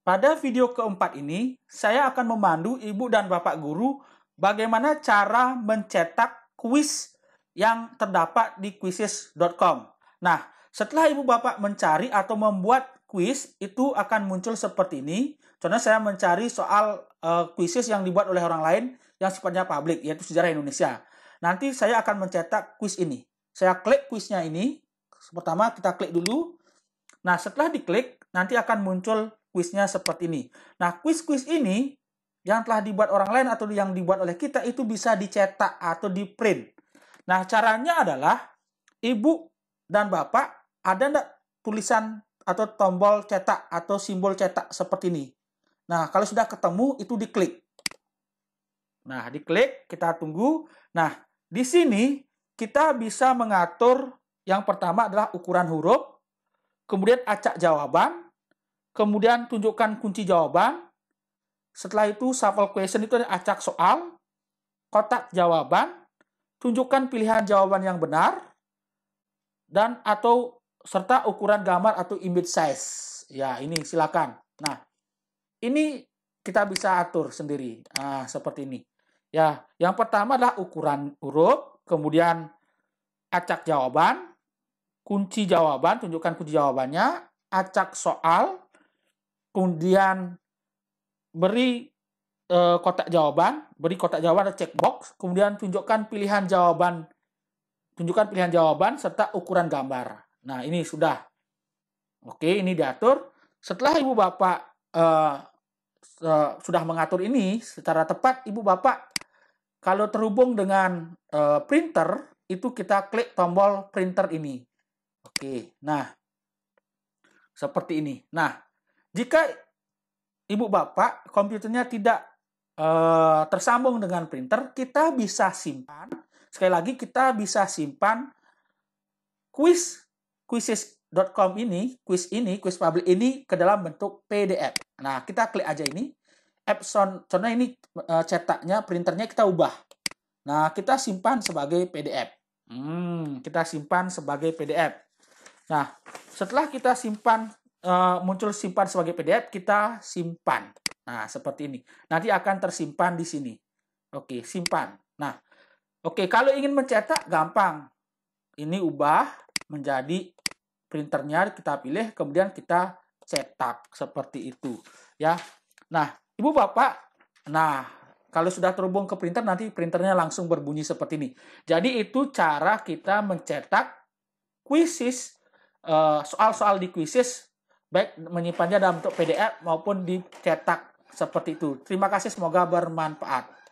Pada video keempat ini, saya akan memandu Ibu dan Bapak guru bagaimana cara mencetak kuis yang terdapat di Quizizz.com. Nah, setelah Ibu Bapak mencari atau membuat kuis, itu akan muncul seperti ini. Contohnya saya mencari soal Quizizz yang dibuat oleh orang lain yang sifatnya publik, yaitu sejarah Indonesia. Nanti saya akan mencetak kuis ini. Saya klik kuisnya ini. Pertama kita klik dulu. Nah, setelah diklik, nanti akan muncul kuisnya seperti ini. Nah, kuis-kuis ini yang telah dibuat orang lain atau yang dibuat oleh kita itu bisa dicetak atau di-print. Nah, caranya adalah Ibu dan Bapak ada enggak tulisan atau tombol cetak atau simbol cetak seperti ini. Nah, kalau sudah ketemu itu diklik. Nah, diklik, kita tunggu. Nah, di sini kita bisa mengatur yang pertama adalah ukuran huruf, kemudian acak jawaban, kemudian tunjukkan kunci jawaban. Setelah itu shuffle question itu ada acak soal, kotak jawaban, tunjukkan pilihan jawaban yang benar, dan atau serta ukuran gambar atau image size. Ya, ini silakan. Nah, ini kita bisa atur sendiri. Nah, seperti ini. Ya, yang pertama adalah ukuran huruf, kemudian acak jawaban, kunci jawaban, tunjukkan kunci jawabannya, acak soal, kemudian beri kotak jawaban atau checkbox, kemudian tunjukkan pilihan jawaban serta ukuran gambar. Nah, ini sudah. Oke, ini diatur. Setelah Ibu Bapak sudah mengatur ini secara tepat, Ibu Bapak kalau terhubung dengan printer, itu kita klik tombol printer ini. Oke, nah seperti ini. Nah, jika Ibu Bapak komputernya tidak tersambung dengan printer, kita bisa simpan. Sekali lagi, kita bisa simpan Quizizz.com ini, kuis publik ini ke dalam bentuk PDF. Nah, kita klik aja ini. Epson, contohnya ini cetaknya, printernya kita ubah. Nah, kita simpan sebagai PDF. Kita simpan sebagai PDF. Nah, setelah kita simpan, muncul simpan sebagai PDF, kita simpan. Nah, seperti ini. Nanti akan tersimpan di sini. Oke, simpan. Nah, oke, kalau ingin mencetak, gampang. Ini ubah menjadi printernya, kita pilih, kemudian kita cetak. Seperti itu. Ya. Nah, Ibu Bapak, kalau sudah terhubung ke printer, nanti printernya langsung berbunyi seperti ini. Jadi itu cara kita mencetak Quizizz, soal-soal di Quizizz, baik menyimpannya dalam bentuk PDF maupun dicetak seperti itu. Terima kasih, semoga bermanfaat.